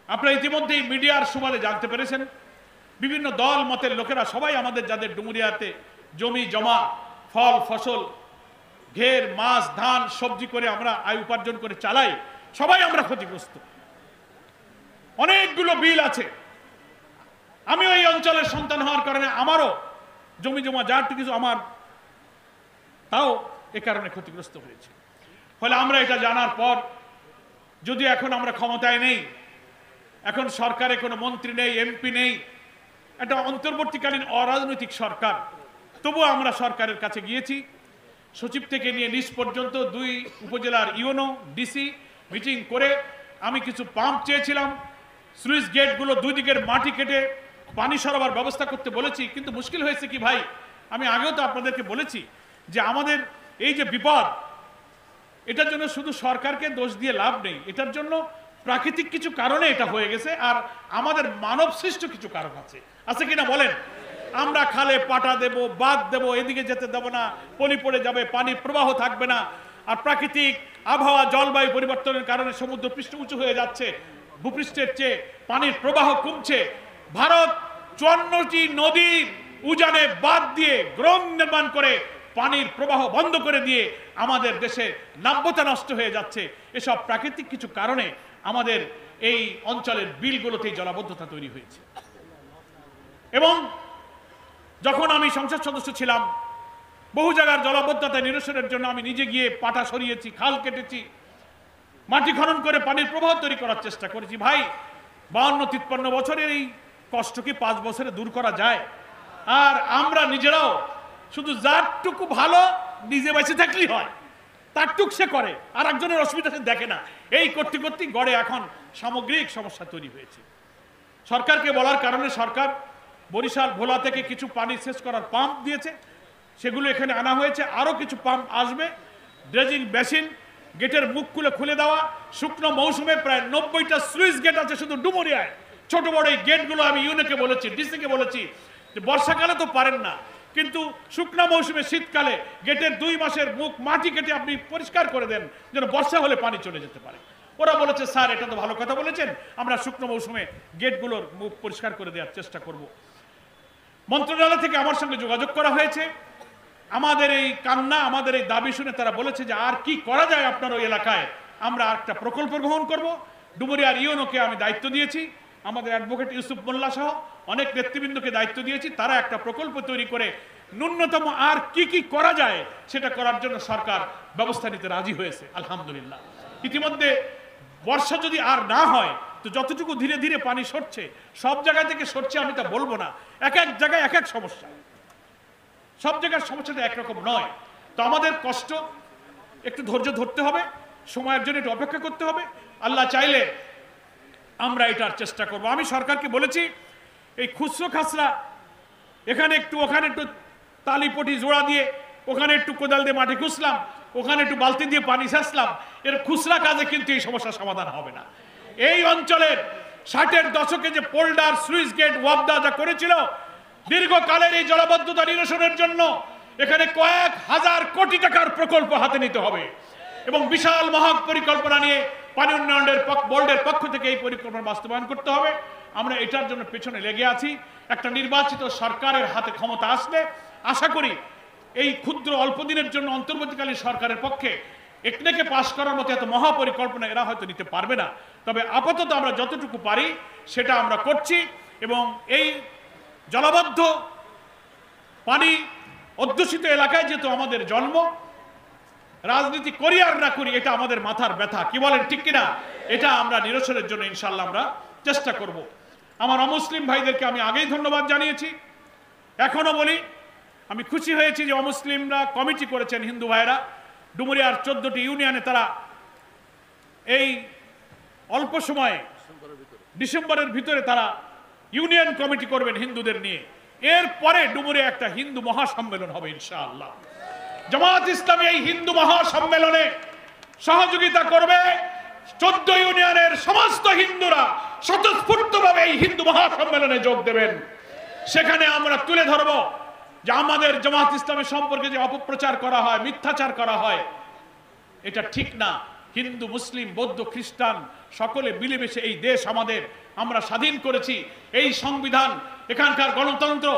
আপনারা ইতিমধ্যেই মিডিয়ার সুবাদে জানতে পেরেছেন। বিভিন্ন দল মতের লোকেরা সবাই আমাদের, যাদের ডুমুরিয়াতে জমি জমা, ফল ফসল, ঘের, মাছ, ধান, সবজি করে আমরা আয় উপার্জন করে চালাই, সবাই আমরা ক্ষতিগ্রস্ত। অনেকগুলো বিল আছে। আমিও এই অঞ্চলের সন্তান হওয়ার কারণে আমারও জমি জমা যার কিছু আমার, তাও এ কারণে ক্ষতিগ্রস্ত হয়েছে। ফলে আমরা এটা জানার পর, যদি এখন আমরা ক্ষমতায় নেই, এখন সরকারে কোনো মন্ত্রী নেই, এমপি নেই, একটা অন্তর্বর্তীকালীন অরাজনৈতিক সরকার, তবুও আমরা সরকারের কাছে গিয়েছি, সচিব থেকে নিয়ে নিচ পর্যন্ত 2 উপজেলার ইউনো ডিসি মিটিং করে আমি কিছু পাম্প চেয়েছিলাম, স্লুইস গেটগুলো 2 দিকের মাটি কেটে পানি সরবরাহের ব্যবস্থা করতে বলেছি। কিন্তু মুশকিল হয়েছে কি ভাই, আমি আগেও তো আপনাদেরকে বলেছি যে আমাদের এই যে বিপদ, এটার জন্য শুধু সরকারকে দোষ দিয়ে লাভ নেই, এটার জন্য প্রাকৃতিক কিছু কারণে এটা হয়ে গেছে, আর আমাদের মানব সৃষ্ট কিছু কারণ আছে কিনা বলেন। আমরা খালে পাটা দেব, বাঁধ দেব, এদিকে যেতে দেব না, পলি পড়ে যাবে, পানির প্রবাহ থাকবে না। আর প্রাকৃতিক আবহাওয়া জলবায়ু পরিবর্তনের কারণে সমুদ্র পৃষ্ঠ উঁচু হয়ে যাচ্ছে, ভূপৃষ্ঠের চেয়ে পানির প্রবাহ কমছে। ভারত 54টি নদীর উজানে বাঁধ দিয়ে গ্রোম নির্মাণ করে পানির প্রবাহ বন্ধ করে দিয়ে আমাদের দেশে নাব্যতা নষ্ট হয়ে যাচ্ছে। এসব প্রাকৃতিক কিছু কারণে আমাদের এই অঞ্চলের বিলগুলোতেই জলাবদ্ধতা তৈরি হয়েছে। এবং যখন আমি সংসদ সদস্য ছিলাম, বহু জায়গার জলাবদ্ধতা নিরসনের জন্য আমি নিজে গিয়ে পাটা সরিয়েছি, খাল কেটেছি, মাটি খনন করে পানির প্রবাহ তৈরি করার চেষ্টা করেছি। ভাই 52-53 বছরের এই কষ্ট কি 5 বছরে দূর করা যায়? আর আমরা নিজেরাও শুধু যারটুকু ভালো নিজে বেঁচে থাকলেই হয়, তারটুক সে করে, আর একজনের অসুবিধা সে দেখে না। এই করতে করতে গড়ে এখন সামগ্রিক সমস্যা তৈরি হয়েছে। সরকারকে বলার কারণে সরকার বরিশাল ভোলা থেকে কিছু পানি সেচ করার পাম্প দিয়েছে, সেগুলো এখানে আনা হয়েছে। আরও কিছু পাম্প আসবে, ড্রেজিং বেসিন, গেটের মুখ খুলে দেওয়া। শুকনো মৌসুমে প্রায় 90টা স্লুইস গেট আছে শুধু ডুমুরিয়ায়। ছোট বড় এই গেটগুলো আমি ইউনোকে বলেছি, ডিসিকে বলেছি যে বর্ষাকালে তো পারেন না, কিন্তু শুকনো মৌসুমে শীতকালে গেটের 2 মাসের মুখ মাটি কেটে আপনি পরিষ্কার করে দেন, যেন বর্ষা হলে পানি চলে যেতে পারে। ওরা বলেছে স্যার এটা তো ভালো কথা বলেছেন, আমরা শুকনো মৌসুমে গেটগুলোর মুখ পরিষ্কার করে দেওয়ার চেষ্টা করব। মন্ত্রণালয় থেকে আমার সঙ্গে যোগাযোগ করা হয়েছে। আমাদের এই কান্না, আমাদের এই দাবি শুনে তারা বলেছে যে আর কি করা যায় আপনার ওই এলাকায়, আমরা একটা প্রকল্প গ্রহণ করব। ডুমুরিয়ার ইউনোকে আমি দায়িত্ব দিয়েছি, আমাদের অ্যাডভোকেট ইউসুফ মোল্লা সহ অনেক নেতৃবৃন্দকে দায়িত্ব দিয়েছি। তারা একটা প্রকল্প তৈরি করে ন্যূনতম আর কি করা যায় সেটা করার জন্য সরকার ব্যবস্থা নিতে রাজি হয়েছে আলহামদুলিল্লাহ। ইতিমধ্যে বর্ষা যদি আর না হয় তো যতটুকু ধীরে ধীরে পানি সরছে, সব জায়গা থেকে সরছে আমি তা বলবো না, এক এক জায়গায় এক এক সমস্যা, সব জায়গার সমস্যাটা একরকম নয়। তো আমাদের কষ্ট, একটু ধৈর্য ধরতে হবে, সময়ের জন্য একটু অপেক্ষা করতে হবে। আল্লাহ চাইলে আমরা এটার চেষ্টা করব। আমি সরকারকে বলেছি এই খুচরো খাসরা এখানে একটু ওখানে একটু তালিপটি জোড়া দিয়ে, ওখানে একটু কোদাল দিয়ে মাটি খুঁজলাম, ওখানে একটু বালতি দিয়ে পানি সেচলাম, এর খুচরা কাজে কিন্তু এই সমস্যার সমাধান হবে না। এই অঞ্চলের 60-এর দশকে যে পোল্ডার, স্লুইস গেট, ওয়াবদা যা করেছিল, দীর্ঘকালের এই জলাবদ্ধতা নিরসনের জন্য এখানে কয়েক হাজার কোটি টাকার প্রকল্প হাতে নিতে হবে এবং বিশাল মহা পরিকল্পনা নিয়ে পানি উন্নয়নের বোর্ডের পক্ষ থেকে এই পরিকল্পনা বাস্তবায়ন করতে হবে। আমরা এটার জন্য পেছনে লেগে আছি। একটা নির্বাচিত সরকারের হাতে ক্ষমতা আসলে আশা করি এই ক্ষুদ্র অল্প দিনের জন্য অন্তর্বর্তীকালীন সরকারের পক্ষে একনেকে পাশ করার মতো এত মহাপরিকল্পনা এরা হয়তো নিতে পারবে না। তবে আপাতত আমরা যতটুকু পারি সেটা আমরা করছি এবং এই জলাবদ্ধ পানি অধ্যুষিত এলাকায় যেহেতু আমাদের জন্ম, রাজনীতি করি আর না করি এটা আমাদের মাথার ব্যথা, কি বলেন ঠিক কিনা? এটা আমরা নিরসনের জন্য ইনশাল্লাহ আমরা চেষ্টা করব। আমার অমুসলিম ভাইদেরকে আমি আগেই ধন্যবাদ জানিয়েছি, এখনো বলি আমি খুশি হয়েছি যে অমুসলিমরা কমিটি করেছেন, হিন্দু ভাইরা ডুমুরিয়ার 14টি ইউনিয়নে তারা এই অল্প সময়ে ডিসেম্বরের ভিতরে তারা ইউনিয়ন কমিটি করবেন হিন্দুদের নিয়ে। এরপরে ডুমুরিয়া একটা হিন্দু মহাসম্মেলন হবে ইনশাআল্লাহ। জামাত ইসলামী এই হিন্দু মহাসম্মেলনে সহযোগিতা করবে। 14 ইউনিয়নের সমস্ত হিন্দুরা স্বতঃস্ফূর্তভাবে এই হিন্দু মহাসম্মেলনে যোগ দেবেন। সেখানে আমরা তুলে ধরব যে আমাদের জামাত ইসলামের সম্পর্কে যে অপপ্রচার করা হয়, মিথ্যাচার করা হয়, এটা ঠিক না। হিন্দু, মুসলিম, বৌদ্ধ, খ্রিস্টান সকলে মিলেমিশে এই দেশ আমাদের, আমরা স্বাধীন করেছি। এই সংবিধান, এখানকার গণতন্ত্র,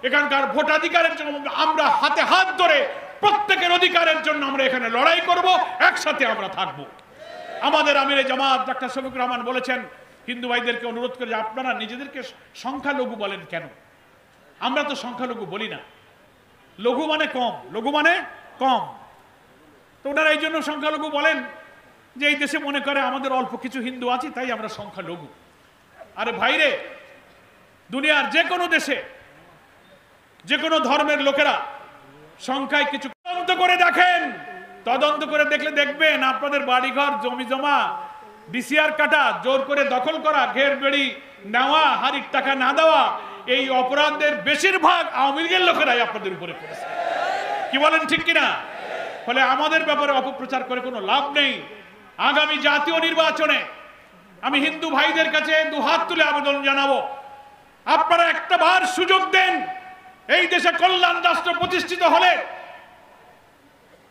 এখানকার ভোটাধিকারের জন্য আমরা হাতে হাত ধরে প্রত্যেকের অধিকারের জন্য আমরা এখানে লড়াই করব, একসাথে আমরা থাকব। আমাদের আমিরে জামাত ডাক্তার শফিকুর রহমান বলেছেন হিন্দু ভাইদেরকে অনুরোধ করে যে আপনারা নিজেদেরকে সংখ্যালঘু বলেন কেন? আমরা তো সংখ্যালঘু বলি না, লঘু মানে কম, লঘু মানে কম। তো ওনারা এই জন্য সংখ্যালঘু বলেন যে এই দেশে মনে করে আমাদের অল্প কিছু হিন্দু আছে তাই আমরা সংখ্যালঘু। আরে ভাইরে, দুনিয়ার যে কোনো দেশে যে কোনো ধর্মের লোকেরা সংখ্যায় কিছু তদন্ত করে দেখেন। তদন্ত করে দেখলে দেখবেন আপনাদের বাড়িঘর জমি জমা ডিসিআর কাটা, জোর করে দখল করা, ঘের বেড়ি নেওয়া, হারির টাকা না দেওয়া, এই অপরাধের বেশিরভাগ আওয়ামী লীগের লোকেরাই আপনাদের উপরে করেছে। কি বলেন ঠিক কিনা? ফলে আমাদের ব্যাপারে অপপ্রচার করে কোনো লাভ নেই। আগামী জাতীয় নির্বাচনে আমি হিন্দু ভাইদের কাছে দুহাত তুলে আবেদন জানাবো, আপনারা একটা বার সুযোগ দেন। এই দেশে কল্যাণ রাষ্ট্র প্রতিষ্ঠিত হলে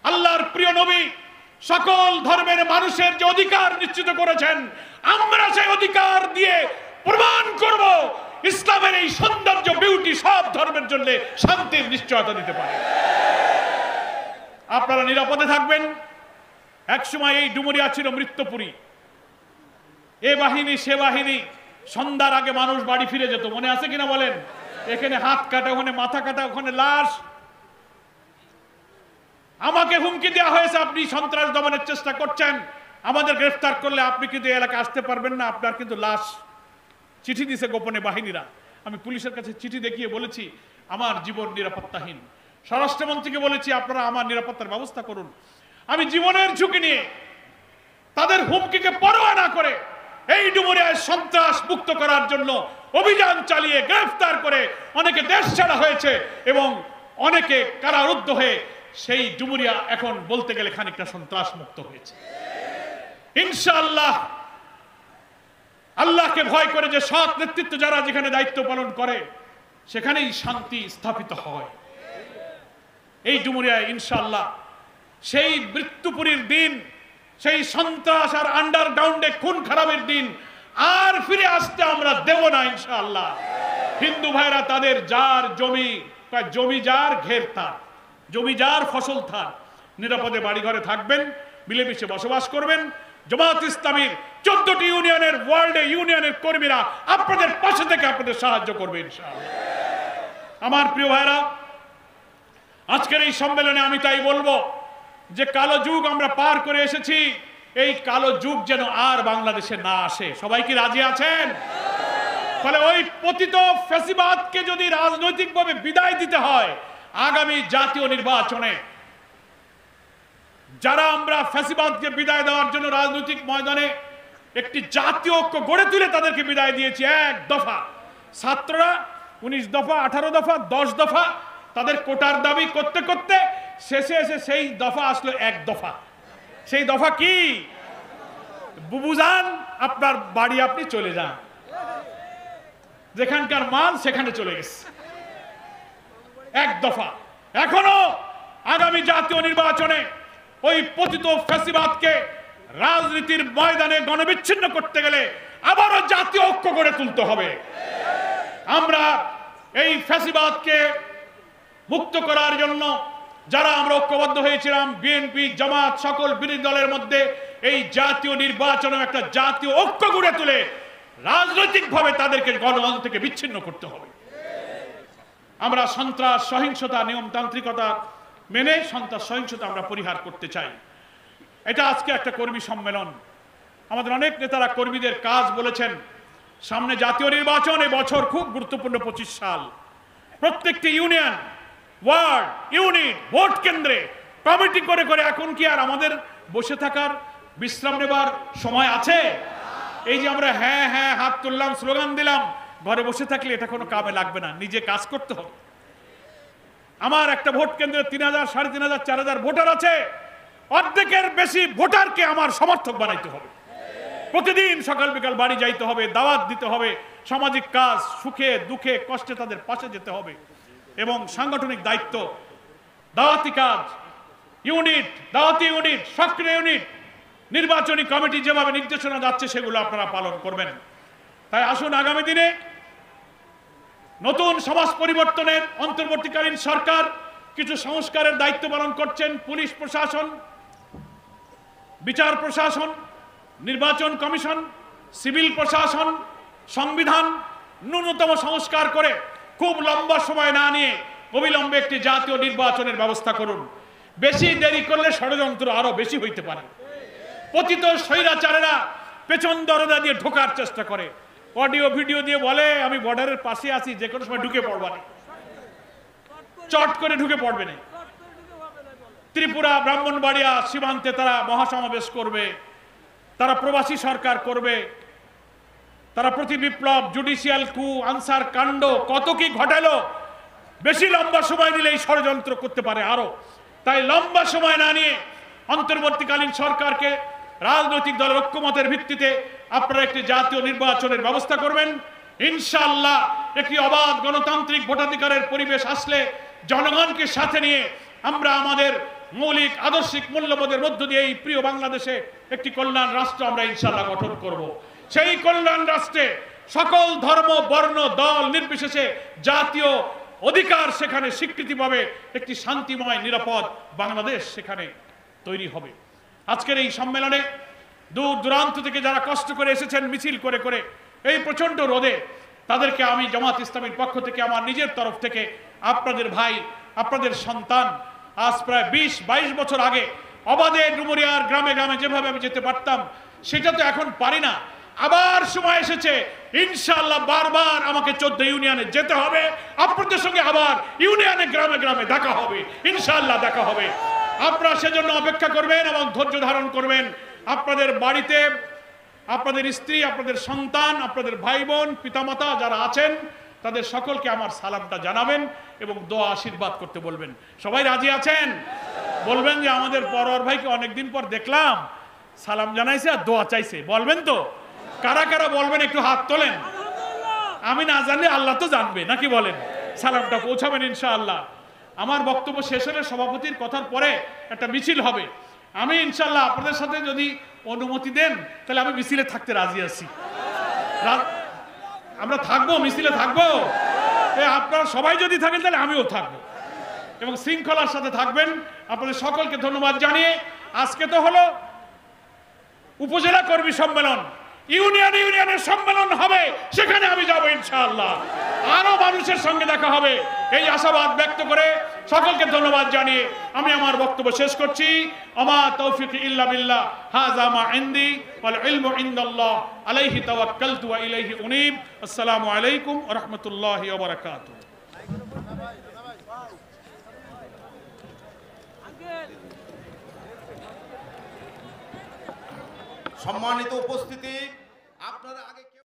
আল্লাহর প্রিয় নবী সকল ধর্মের মানুষের যে অধিকার নিশ্চিত করেছেন, আমরা সেই অধিকার দিয়ে প্রমাণ করব ইসলামের এই সৌন্দর্য বিউটি সব ধর্মের জন্য শান্তির নিশ্চয়তা দিতে পারে। আপনারা নিরাপদে থাকবেন। একসময় এই ডুমুরিয়া ছিল মৃত্যুপুরী। এ বাহিনী সে বাহিনী, সন্ধ্যার আগে মানুষ বাড়ি ফিরে যেত, মনে আছে কিনা বলেন? এখানে হাত কাটা, ওখানে মাথা কাটা, ওখানে লাশ। আমাকে হুমকি দেওয়া হয়েছে, আপনি সন্ত্রাস দমনের চেষ্টা করছেন, আমাদের গ্রেফতার করলে আপনি কিন্তু এই এলাকায় আসতে পারবেন না, আপনার কিন্তু লাশ। চিঠি দিছে গোপনে বাহিনীরা। আমি পুলিশের কাছে চিঠি দেখিয়ে বলেছি আমার জীবন নিরাপত্তাহীন। স্বরাষ্ট্রমন্ত্রীকে বলেছি আপনারা আমার নিরাপত্তার ব্যবস্থা করুন। আমি জীবনের ঝুঁকি নিয়ে তাদের হুমকিকে পরোয়া না করে এই ডুমুরিয়ায় সন্ত্রাস মুক্ত করার জন্য অভিযান চালিয়ে গ্রেফতার করে অনেকে দেশ ছাড়া হয়েছে এবং অনেকে কারারুদ্ধ হয়ে সেই ডুমুরিয়া এখন বলতে গেলে খানিকটা সন্ত্রাস মুক্ত হয়েছে। ইনশাআল্লাহ আল্লাহকে ভয় করে যে সৎ নেতৃত্ব যারা যেখানে দায়িত্ব পালন করে সেখানেই শান্তি স্থাপিত হয়। এই ডুমুরিয়ায় ইনশাআল্লাহ সেই মৃত্যুপুরীর দিন, সেই সন্ত্রাস আর আন্ডারগ্রাউন্ডে খুন খারাপের দিন আর ফিরে আসতে আমরা দেব না ইনশাআল্লাহ। হিন্দু ভাইরা তাদের যার জমি, জমি যার ঘের তার, জমি যার ফসল তার, নিরাপদে বাড়িঘরে থাকবেন, মিলেমিশে বসবাস করবেন। জামাত ইসলামীর 14টি ইউনিয়নের ওয়ার্ল্ডে ইউনিয়নের কর্মীরা আপনাদের পাশে থেকে আপনাদের সাহায্য করবে ইনশাআল্লাহ। আমার প্রিয় ভাইরা, আজকের এই সম্মেলনে আমি তাই বলবো যে কালো যুগ আমরা পার করে এসেছি, এই কালো যুগ যেন আর বাংলাদেশে না আসে। সবাই কি রাজি আছেন? ফলে ওই পতিত ফ্যাসিবাদকে যদি রাজনৈতিকভাবে বিদায় দিতে হয়, আগামী জাতীয় নির্বাচনে যারা আমরা ফ্যাসিবাদকে বিদায় দেওয়ার জন্য রাজনৈতিক ময়দানে একটি জাতীয় ঐক্য গড়ে তুলে তাদেরকে বিদায় দিয়েছি এক দফা। ছাত্ররা 19 দফা, 18 দফা, 10 দফা তাদের কোটার দাবি করতে করতে শেষে এসে সেই দফা আসলো এক দফা। সেই দফা কি? বুবু যান, আপনার বাড়ি আপনি চলে যান, যেখানকার মাল সেখানে চলে গেছে, এক দফা। এখনো আগামী জাতীয় নির্বাচনে ওই পতিত ফ্যাসিবাদকে রাজনীতির ময়দানে গণবিচ্ছিন্ন করতে গেলে আবারও জাতীয় ঐক্য গড়ে তুলতে হবে। আমরা এই ফ্যাসিবাদকে মুক্ত করার জন্য যারা আমরা ঐক্যবদ্ধ হয়েছিলাম, বিএনপি, জামাত, সকল বিরোধী দলের মধ্যে এই জাতীয় নির্বাচনে একটা জাতীয় ঐক্য গড়ে তুলে রাজনৈতিকভাবে তাদেরকে গণতন্ত্র থেকে বিচ্ছিন্ন করতে হবে। আমরা সন্ত্রাস, সহিংসতা, নিয়মতান্ত্রিকতা মেনে সন্ত্রাস, সহিংসতা আমরা পরিহার করতে চাই। এটা আজকে একটা কর্মী সম্মেলন। আমাদের অনেক নেতারা কর্মীদের কাজ বলেছেন। সামনে জাতীয় নির্বাচন, এই বছর খুব গুরুত্বপূর্ণ, 25 সাল। প্রত্যেকটি ইউনিয়ন, ওয়ার্ড, ইউনিট, ভোট কেন্দ্রে কমিটি করে করে এখন কি আর আমাদের বসে থাকার, বিশ্রাম নেবার সময় আছে? এই যে আমরা হ্যাঁ হ্যাঁ হাত তুললাম, স্লোগান দিলাম, ঘরে বসে থাকলে এটা কোনো কামে লাগবে না, নিজে কাজ করতে হবে। আমার একটা ভোট কেন্দ্রে 3000, 3500, 4000 ভোটার আছে। অর্ধেকের বেশি ভোটারকে আমার সমর্থক বানাইতে হবে। প্রতিদিন সকাল বিকাল বাড়ি যাইতে হবে, দাওয়াত দিতে হবে, সামাজিক কাজ, সুখে দুঃখে কষ্টে তাদের পাশে যেতে হবে এবং সাংগঠনিক দায়িত্ব, দাওয়াতি কাজ, ইউনিট, দাওয়াতি ইউনিট, সক্রিয় ইউনিট, নির্বাচনী কমিটি যেভাবে নির্দেশনা যাচ্ছে সেগুলো আপনারা পালন করবেন। তাই আসুন আগামী দিনে নতুন সমাজ পরিবর্তনের অন্তর্বর্তীকালীন সরকার কিছু সংস্কারের দায়িত্ব পালন করছেন। পুলিশ প্রশাসন, বিচার প্রশাসন, নির্বাচন কমিশন, সিভিল প্রশাসন, সংবিধান ন্যূনতম সংস্কার করে খুব লম্বা সময় না নিয়ে অবিলম্বে একটি জাতীয় নির্বাচনের ব্যবস্থা করুন। বেশি দেরি করলে ষড়যন্ত্র আরো বেশি হইতে পারে। পতিত স্বৈরাচারেরা পেছন দরজা দিয়ে ঢোকার চেষ্টা করে, অডিও ভিডিও দিয়ে বলে আমি বর্ডারের পাশে আছি, যে কোনো সময় ঢুকে পড়বা না, চট করে ঢুকে পড়বে না। ত্রিপুরা ব্রাহ্মণবাড়িয়া সীমান্তে তারা মহাসমাবেশ করবে, তারা প্রবাসী সরকার করবে, তারা প্রতি বিপ্লব, জুডিশিয়াল কু, আনসার কাণ্ড কত কি ঘটালো। বেশি লম্বা সময় নিলে এই ষড়যন্ত্র করতে পারে আরো। তাই লম্বা সময় না নিয়ে অন্তর্বর্তীকালীন সরকারকে রাজনৈতিক দলের ঐক্যমতের ভিত্তিতে আপনারা একটি জাতীয় নির্বাচনের ব্যবস্থা করবেন। ইনশাআল্লাহ একটি অবাধ গণতান্ত্রিক ভোটাধিকারের পরিবেশ আসলে জনগণকে সাথে নিয়ে আমরা আমাদের মৌলিক আদর্শিক মূল্যবোধের মধ্য দিয়ে এই প্রিয় বাংলাদেশে একটি কল্যাণ রাষ্ট্র আমরা ইনশাআল্লাহ গঠন করব। সেই কল্যাণ রাষ্ট্রে সকল ধর্ম, বর্ণ, দল নির্বিশেষে জাতীয় অধিকার সেখানে স্বীকৃতি পাবে, একটি শান্তিময় নিরাপদ বাংলাদেশ সেখানে তৈরি হবে। আজকের এই সম্মেলনে দূর দূরান্ত থেকে যারা কষ্ট করে এসেছেন মিছিল করে করে এই প্রচণ্ড রোদে, তাদেরকে আমি জামাত ইসলামীর পক্ষ থেকে আমার নিজের তরফ থেকে আপনাদের ভাই, আপনাদের সন্তান, আজ প্রায় 20-22 বছর আগে অবাধে ডুমুরিয়ার গ্রামে গ্রামে যেভাবে আমি যেতে পারতাম সেটা তো এখন পারি না। আবার সময় এসেছে ইনশাআল্লাহ বারবার আমাকে 14 ইউনিয়নে যেতে হবে, আপনাদের সঙ্গে আবার ইউনিয়নে গ্রামে গ্রামে দেখা হবে, ইনশাআল্লাহ দেখা হবে। আপনারা সেজন্য অপেক্ষা করবেন এবং ধৈর্য ধারণ করবেন। আপনাদের বাড়িতে আপনাদের স্ত্রী, আপনাদের সন্তান, আপনাদের ভাই বোন, পিতামাতা যারা আছেন তাদের সকলকে আমার সালামটা জানাবেন এবং দোয়া আশীর্বাদ করতে বলবেন। সবাই রাজি আছেন? বলবেন যে আমাদের পরোয়ার ভাইকে অনেকদিন পর দেখলাম, সালাম জানাইছে আর দোয়া চাইছে, বলবেন তো? কারা কারা বলবেন একটু হাত তোলেন। আমি না জানলে আল্লাহ তো জানবে, নাকি বলেন? সালামটা পৌঁছাবেন ইনশাআল্লাহ। আমার বক্তব্য শেষ হলে সভাপতির কথার পরে একটা মিছিল হবে। আমি ইনশাআল্লাহ আপনাদের সাথে যদি অনুমতি দেন তাহলে আমি মিছিলে থাকতে রাজি আছি। আমরা থাকবো, মিছিলে থাকবো। আপনারা সবাই যদি থাকেন তাহলে আমিও থাকবো এবং শৃঙ্খলার সাথে থাকবেন। আপনাদের সকলকে ধন্যবাদ জানিয়ে আজকে তো হলো উপজেলা কর্মী সম্মেলন, ইউনিয়নের সম্মেলন হবে, সেখানে আমি যাব ইনশাআল্লাহ। আরো মানুষের সঙ্গে দেখা হবে এই আশাবাদ ব্যক্ত করে সকলকে ধন্যবাদ জানিয়ে আমি আমার বক্তব্য শেষ করছি। আমা তৌফিক ইল্লা বিল্লাহ, হাযা মা ইনদি ওয়াল ইলমু ইনদাল্লাহ, আলাইহি তাওয়াক্কালতু ওয়া ইলাইহি উনীব। আসসালামু আলাইকুম ওয়া রাহমাতুল্লাহি ওয়া বারাকাতুহু। সম্মানিত উপস্থিতি,